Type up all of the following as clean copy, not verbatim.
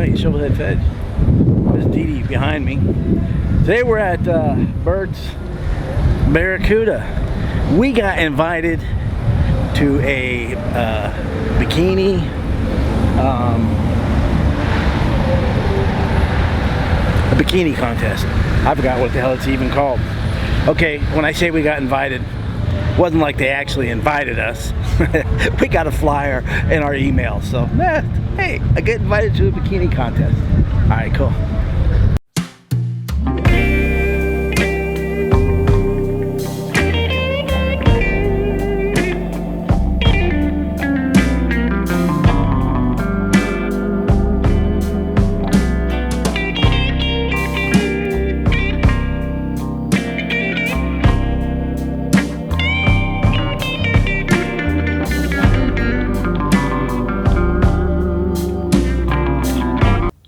Hey, shovelheadffej. There's Dee Dee behind me. Today we're at Berts, Barracuda. We got invited to a bikini contest. I forgot what the hell it's even called. Okay, when I say we got invited, it wasn't like they actually invited us. We got a flyer in our email, so hey, I get invited to a bikini contest. All right, cool.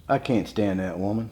I can't stand that woman.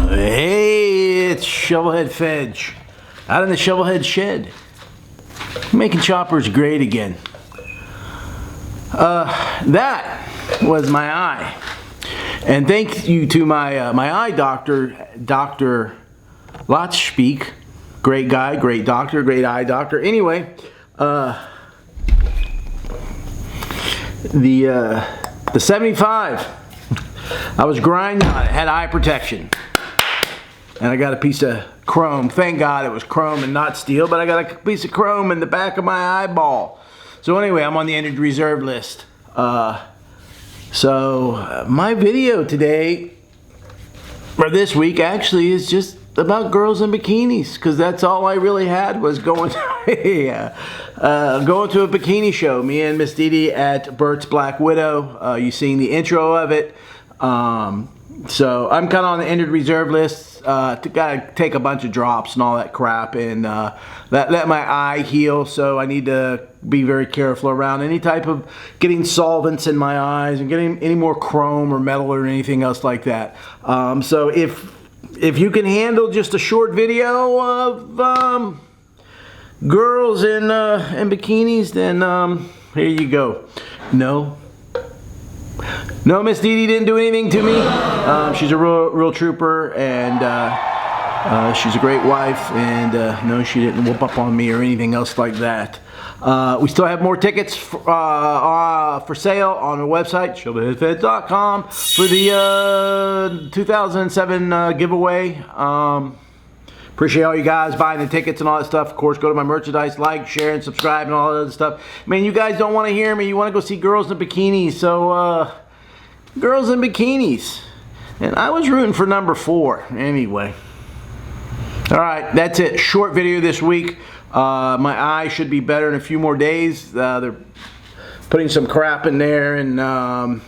Hey, it's shovelheadffej. out in the Shovelhead shed, making choppers great again. That was my eye, and thank you to my my eye doctor, Dr. Lotschpeak. Great guy, great doctor, great eye doctor. Anyway, the 75, I was grinding on it, had eye protection, and I got a piece of chrome. Thank God it was chrome and not steel, but I got a piece of chrome in the back of my eyeball. So anyway, I'm on the injured reserve list. So my video today, or this week actually, is just about girls in bikinis, because that's all I really had was going to a bikini show. Me and Miss Dee Dee at Bert's Black Widow. You seen the intro of it. So I'm kind of on the injured reserve list. Gotta take a bunch of drops and all that crap, and let my eye heal. So I need to be very careful around any type of getting solvents in my eyes and getting any more chrome or metal or anything else like that. So if you can handle just a short video of girls in bikinis, then here you go. No, Miss Dee Dee didn't do anything to me. She's a real trooper, and she's a great wife, and no, she didn't whoop up on me or anything else like that. We still have more tickets for sale on our website, shovelheadffej.com, for the 2007 giveaway. Appreciate all you guys buying the tickets and all that stuff. Of course, go to my merchandise, like, share, and subscribe, and all that other stuff. Man, you guys don't want to hear me. You want to go see girls in bikinis. So, girls in bikinis. And I was rooting for number 4. Anyway. Alright, that's it. Short video this week. My eye should be better in a few more days. They're putting some crap in there and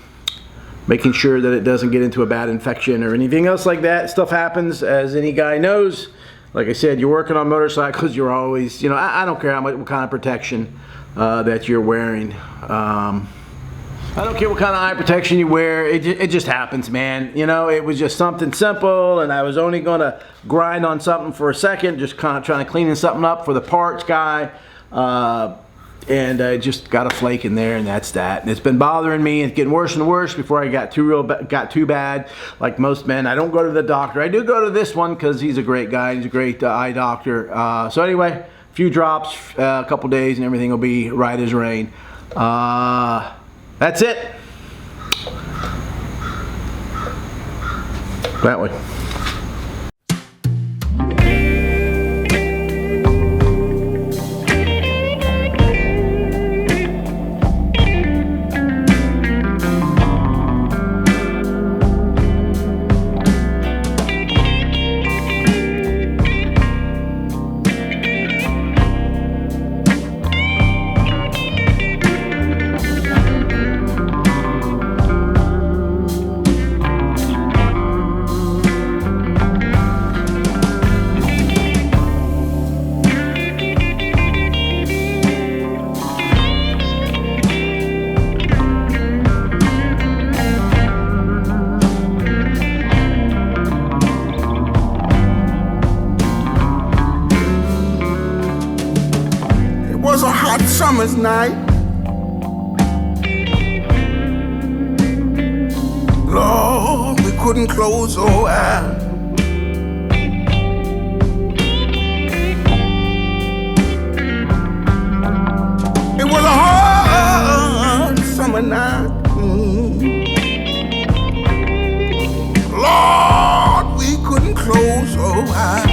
making sure that it doesn't get into a bad infection or anything else like that. Stuff happens, as any guy knows. Like I said, you're working on motorcycles, you're always, you know, I don't care what kind of protection that you're wearing. I don't care what kind of eye protection you wear. It just happens, man. You know, it was just something simple, and I was only going to grind on something for a second, just kind of trying to clean something up for the parts guy. And I just got a flake in there, and that's that. And it's been bothering me. It's getting worse and worse before I got too bad. Like most men, I don't go to the doctor. I do go to this one because he's a great guy. He's a great eye doctor. So anyway, a few drops, a couple days, and everything will be right as rain. That's it. That way. Summer's night, Lord, we couldn't close our eyes. It was a hard summer night. Lord, we couldn't close our eyes.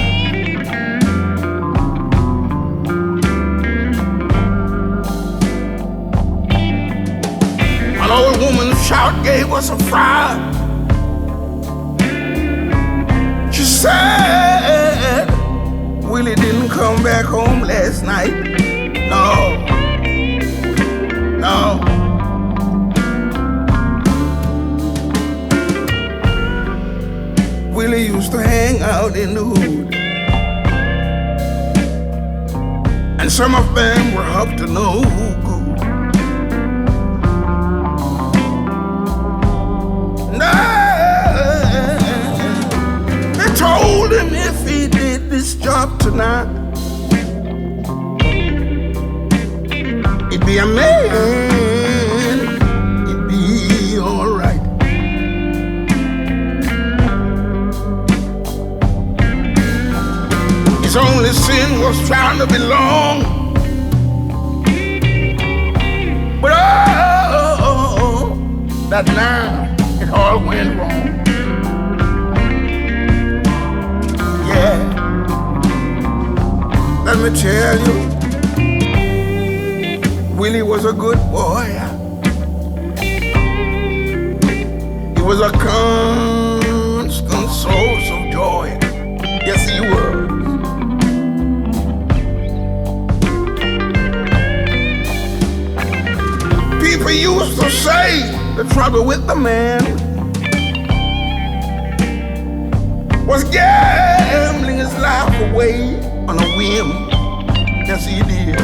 An old woman's shout gave us a fright. She said Willie didn't come back home last night. No. Willie used to hang out in the hood, and some of them were up to no good. They told him if he did this job tonight, be a man, he'd be alright. His only sin was trying to belong. But oh, that night it all went wrong. Yeah, let me tell you, Willie was a good boy. He was a constant source of joy. Yes, he was. People used to say the trouble with the man was gambling his life away on a whim. Yes, he did.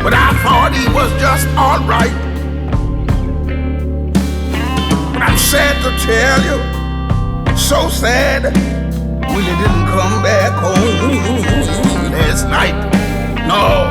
But I thought he was just alright. But I'm sad to tell you, so sad, Willie didn't come back home last night. No.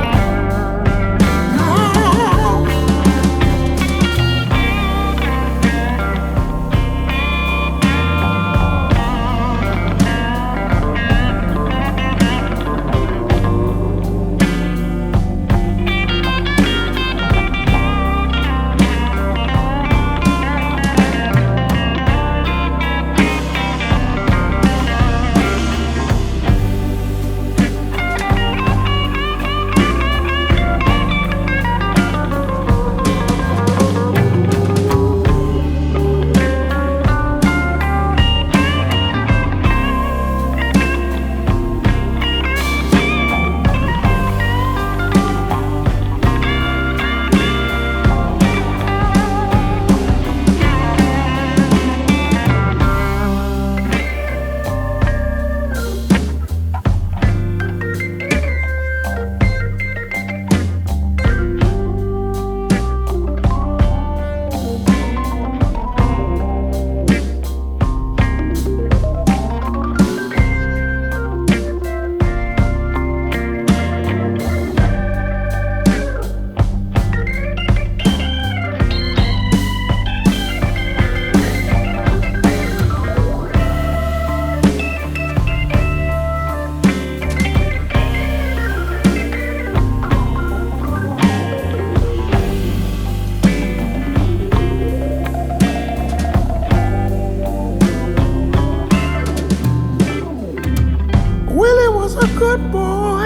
Good boy.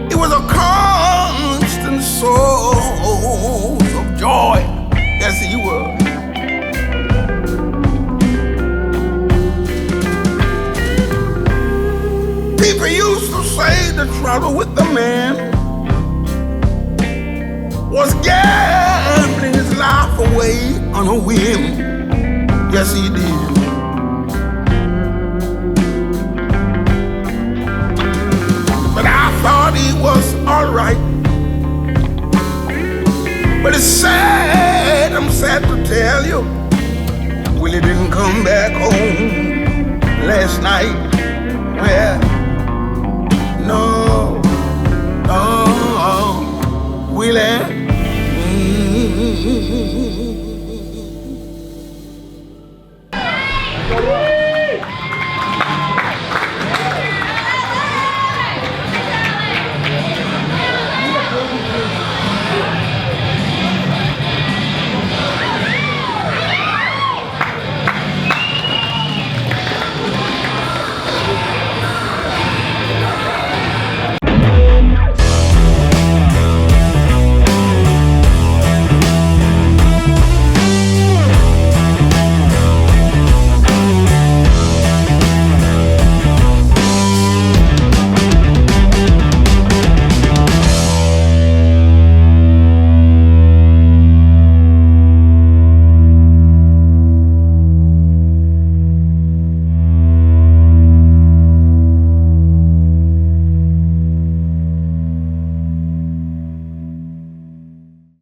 It was a constant source of joy. Yes, he was. People used to say the trouble with the man was gambling his life away on a whim. Yes, he did. Thought he was alright, but it's sad, I'm sad to tell you, Willie didn't come back home last night. Well, no, Willie.